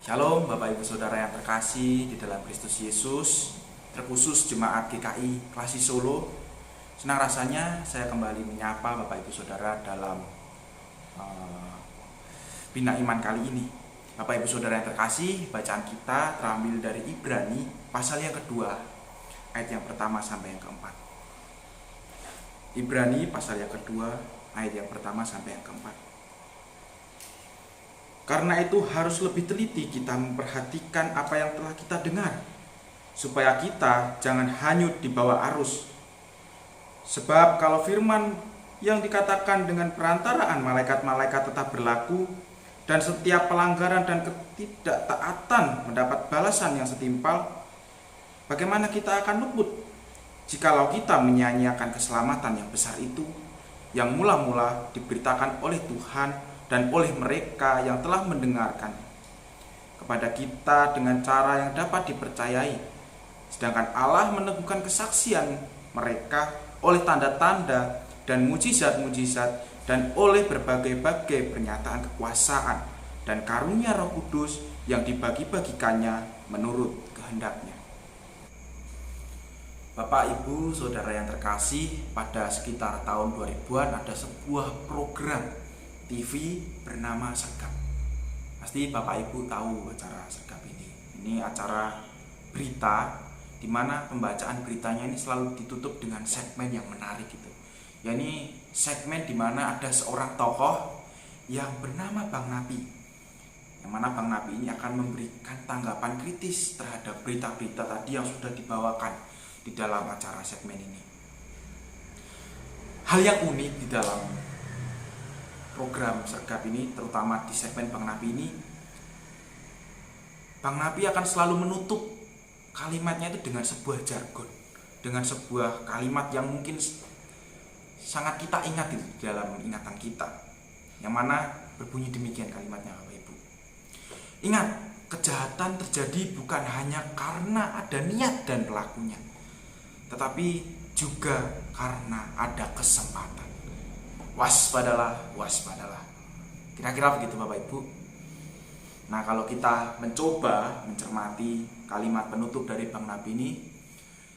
Shalom Bapak Ibu Saudara yang terkasih di dalam Kristus Yesus, terkhusus Jemaat GKI Klasi Solo. Senang rasanya saya kembali menyapa Bapak Ibu Saudara dalam Bina Iman kali ini. Bapak Ibu Saudara yang terkasih, bacaan kita terambil dari Ibrani pasal yang kedua, ayat yang pertama sampai yang keempat. Ibrani pasal yang kedua, ayat yang pertama sampai yang keempat. Karena itu harus lebih teliti kita memperhatikan apa yang telah kita dengar, supaya kita jangan hanyut di bawah arus. Sebab kalau firman yang dikatakan dengan perantaraan malaikat-malaikat tetap berlaku, dan setiap pelanggaran dan ketidaktaatan mendapat balasan yang setimpal, bagaimana kita akan luput jikalau kita menyia-nyiakan keselamatan yang besar itu, yang mula-mula diberitakan oleh Tuhan dan oleh mereka yang telah mendengarkan kepada kita dengan cara yang dapat dipercayai, sedangkan Allah meneguhkan kesaksian mereka oleh tanda-tanda dan mujizat-mujizat dan oleh berbagai-bagai pernyataan kekuasaan dan karunia Roh Kudus yang dibagi-bagikannya menurut kehendaknya. Bapak, Ibu, Saudara yang terkasih, pada sekitar tahun 2000-an ada sebuah program TV bernama Sergap. Pasti Bapak Ibu tahu acara Sergap ini. Ini acara berita di mana pembacaan beritanya ini selalu ditutup dengan segmen yang menarik gitu. Yani segmen di mana ada seorang tokoh yang bernama Bang Napi. Yang mana Bang Napi ini akan memberikan tanggapan kritis terhadap berita-berita tadi yang sudah dibawakan di dalam acara segmen ini. Hal yang unik di dalam program Sergap ini, terutama di segmen Bang Napi ini, Bang Napi akan selalu menutup kalimatnya itu dengan sebuah jargon, dengan sebuah kalimat yang mungkin sangat kita ingat di dalam ingatan kita, yang mana berbunyi demikian kalimatnya, Bapak Ibu. Ingat, kejahatan terjadi bukan hanya karena ada niat dan pelakunya, tetapi juga karena ada kesempatan. Waspadalah, waspadalah. Kira-kira begitu Bapak Ibu. Nah, kalau kita mencoba mencermati kalimat penutup dari Bang Napi ini,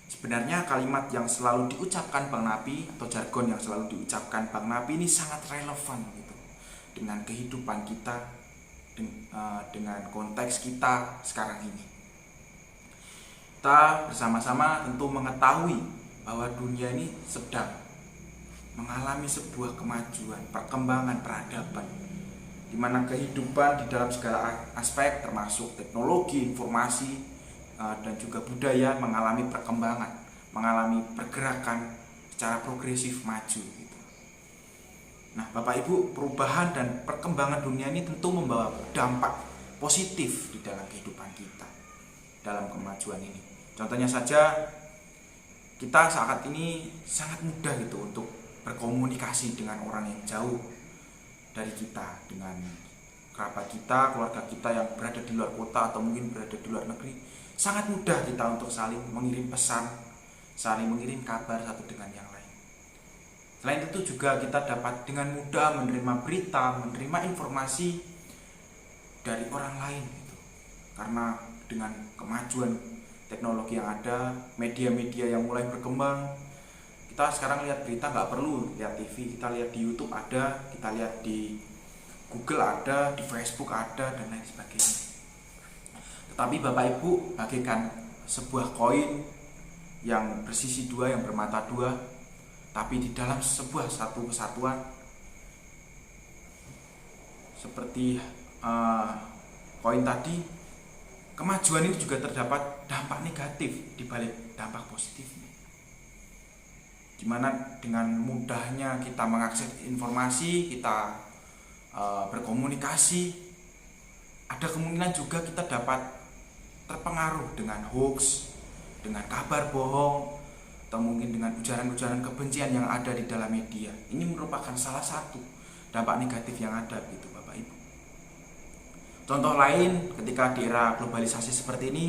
sebenarnya kalimat yang selalu diucapkan Bang Napi atau jargon yang selalu diucapkan Bang Napi ini sangat relevan gitu dengan kehidupan kita, dengan konteks kita sekarang ini. Kita bersama-sama tentu mengetahui bahwa dunia ini sedang mengalami sebuah kemajuan, perkembangan peradaban, di mana kehidupan di dalam segala aspek termasuk teknologi, informasi, dan juga budaya mengalami perkembangan, mengalami pergerakan secara progresif maju gitu. Nah, Bapak Ibu, perubahan dan perkembangan dunia ini tentu membawa dampak positif di dalam kehidupan kita dalam kemajuan ini. Contohnya saja, kita saat ini sangat mudah gitu untuk berkomunikasi dengan orang yang jauh dari kita, dengan kerabat kita, keluarga kita yang berada di luar kota atau mungkin berada di luar negeri. Sangat mudah kita untuk saling mengirim pesan, saling mengirim kabar satu dengan yang lain. Selain itu juga kita dapat dengan mudah menerima berita, menerima informasi dari orang lain gitu. Karena dengan kemajuan teknologi yang ada, media-media yang mulai berkembang, kita sekarang lihat berita nggak perlu lihat TV, kita lihat di YouTube ada, kita lihat di Google ada, di Facebook ada, dan lain sebagainya. Tetapi Bapak Ibu, bagaikan sebuah koin yang bersisi dua, yang bermata dua, tapi di dalam sebuah satu kesatuan, seperti koin tadi, kemajuan ini juga terdapat dampak negatif di balik dampak positifnya. Dimana dengan mudahnya kita mengakses informasi, kita berkomunikasi, ada kemungkinan juga kita dapat terpengaruh dengan hoax, dengan kabar bohong, atau mungkin dengan ujaran-ujaran kebencian yang ada di dalam media. Ini merupakan salah satu dampak negatif yang ada gitu Bapak Ibu. Contoh lain, ketika di era globalisasi seperti ini,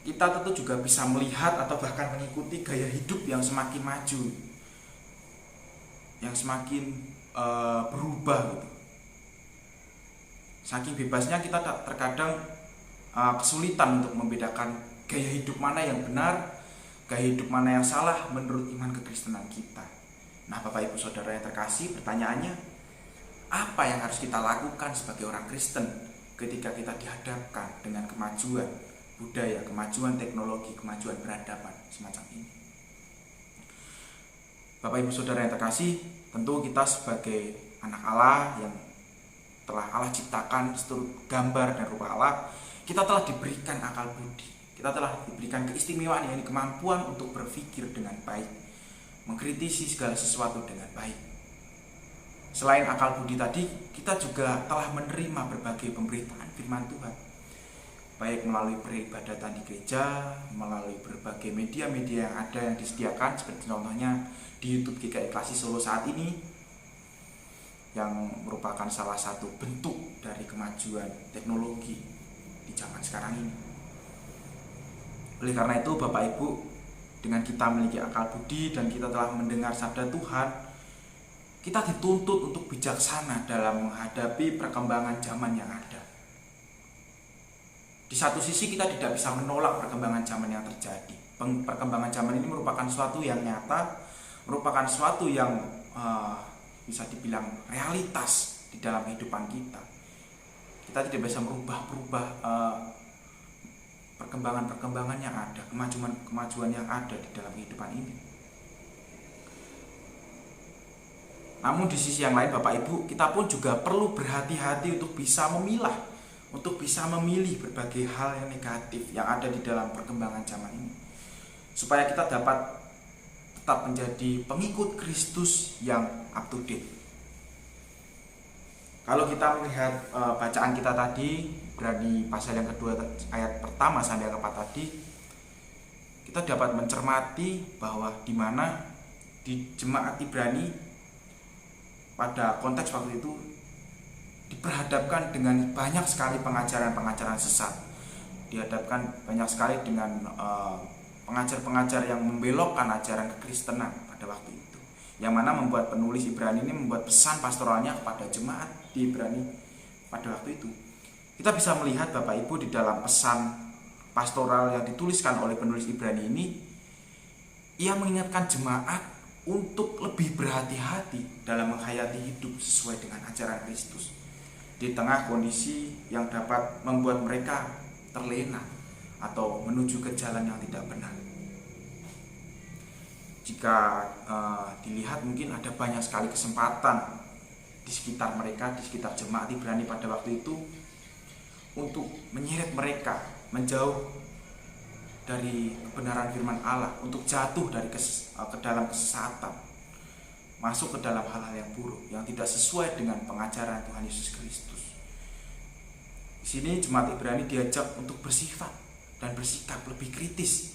kita tentu juga bisa melihat atau bahkan mengikuti gaya hidup yang semakin maju, yang semakin berubah gitu. Saking bebasnya kita terkadang kesulitan untuk membedakan gaya hidup mana yang benar, gaya hidup mana yang salah menurut iman kekristenan kita. Nah, Bapak Ibu Saudara yang terkasih, pertanyaannya, apa yang harus kita lakukan sebagai orang Kristen ketika kita dihadapkan dengan kemajuan budaya, kemajuan teknologi, kemajuan peradaban semacam ini? Bapak Ibu Saudara yang terkasih, tentu kita sebagai anak Allah yang telah Allah ciptakan seturut gambar dan rupa Allah, kita telah diberikan akal budi, kita telah diberikan keistimewaan, yakni kemampuan untuk berpikir dengan baik, mengkritisi segala sesuatu dengan baik. Selain akal budi tadi, kita juga telah menerima berbagai pemberitaan firman Tuhan, baik melalui peribadatan di gereja, melalui berbagai media-media yang ada yang disediakan, seperti contohnya di YouTube GKI Klasi Solo saat ini, yang merupakan salah satu bentuk dari kemajuan teknologi di zaman sekarang ini. Oleh karena itu, Bapak Ibu, dengan kita memiliki akal budi dan kita telah mendengar sabda Tuhan, kita dituntut untuk bijaksana dalam menghadapi perkembangan zaman yang ada. Di satu sisi kita tidak bisa menolak perkembangan zaman yang terjadi. Perkembangan zaman ini merupakan suatu yang nyata, merupakan suatu yang bisa dibilang realitas di dalam kehidupan kita. Kita tidak bisa merubah perkembangan-perkembangan yang ada, kemajuan yang ada di dalam kehidupan ini. Namun di sisi yang lain, Bapak Ibu, kita pun juga perlu berhati-hati untuk bisa memilah, untuk bisa memilih berbagai hal yang negatif yang ada di dalam perkembangan zaman ini, supaya kita dapat tetap menjadi pengikut Kristus yang up to date. Kalau kita melihat bacaan kita tadi, Ibrani pasal yang kedua ayat pertama sampai yang keempat tadi, kita dapat mencermati bahwa di mana di jemaat Ibrani pada konteks waktu itu diperhadapkan dengan banyak sekali pengajaran-pengajaran sesat, dihadapkan banyak sekali dengan pengajar-pengajar yang membelokkan ajaran kekristenan pada waktu itu, yang mana membuat penulis Ibrani ini membuat pesan pastoralnya kepada jemaat di Ibrani pada waktu itu. Kita bisa melihat, Bapak Ibu, di dalam pesan pastoral yang dituliskan oleh penulis Ibrani ini, ia mengingatkan jemaat untuk lebih berhati-hati dalam menghayati hidup sesuai dengan ajaran Kristus di tengah kondisi yang dapat membuat mereka terlena atau menuju ke jalan yang tidak benar. Jika dilihat, mungkin ada banyak sekali kesempatan di sekitar mereka, di sekitar jemaat Ibrani pada waktu itu, untuk menyeret mereka menjauh dari kebenaran firman Allah, untuk jatuh dari ke dalam kesesatan, masuk ke dalam hal-hal yang buruk yang tidak sesuai dengan pengajaran Tuhan Yesus Kristus. Di sini jemaat Ibrani diajak untuk bersifat dan bersikap lebih kritis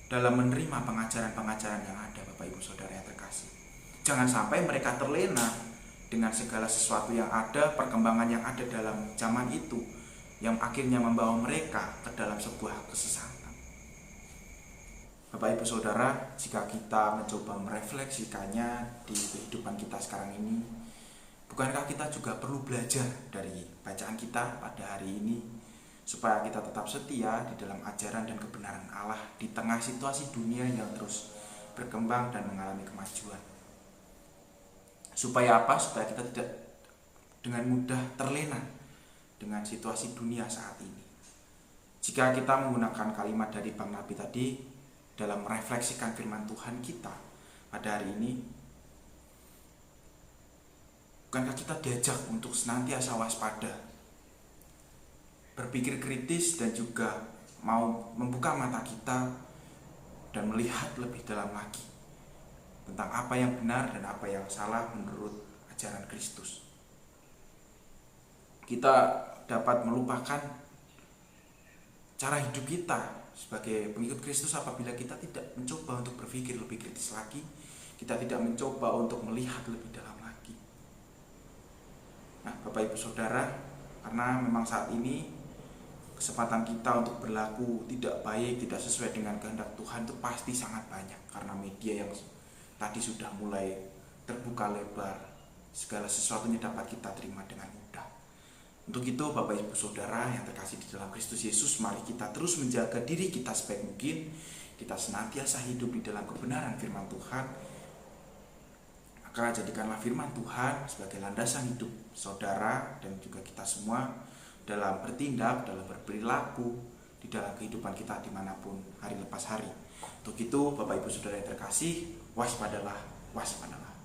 dalam menerima pengajaran-pengajaran yang ada, Bapak Ibu Saudara yang terkasih. Jangan sampai mereka terlena dengan segala sesuatu yang ada, perkembangan yang ada dalam zaman itu, yang akhirnya membawa mereka ke dalam sebuah kesesatan. Bapak Ibu Saudara, jika kita mencoba merefleksikannya di kehidupan kita sekarang ini, bukankah kita juga perlu belajar dari bacaan kita pada hari ini, supaya kita tetap setia di dalam ajaran dan kebenaran Allah di tengah situasi dunia yang terus berkembang dan mengalami kemajuan. Supaya apa? Supaya kita tidak dengan mudah terlena dengan situasi dunia saat ini. Jika kita menggunakan kalimat dari Bang Nabi tadi dalam merefleksikan firman Tuhan kita pada hari ini, bukankah kita diajak untuk senantiasa waspada, berpikir kritis, dan juga mau membuka mata kita dan melihat lebih dalam lagi tentang apa yang benar dan apa yang salah menurut ajaran Kristus. Kita dapat melupakan cara hidup kita sebagai pengikut Kristus apabila kita tidak mencoba untuk berpikir lebih kritis lagi, kita tidak mencoba untuk melihat lebih dalam lagi. Nah, Bapak Ibu Saudara, karena memang saat ini kesempatan kita untuk berlaku tidak baik, tidak sesuai dengan kehendak Tuhan itu pasti sangat banyak, karena media yang tadi sudah mulai terbuka lebar, segala sesuatunya dapat kita terima dengan mudah. Untuk itu Bapak Ibu Saudara yang terkasih di dalam Kristus Yesus, mari kita terus menjaga diri kita sebaik mungkin. Kita senantiasa hidup di dalam kebenaran firman Tuhan. Maka jadikanlah firman Tuhan sebagai landasan hidup saudara dan juga kita semua dalam bertindak, dalam berperilaku, di dalam kehidupan kita dimanapun hari lepas hari. Untuk itu Bapak Ibu Saudara yang terkasih, waspadalah, waspadalah.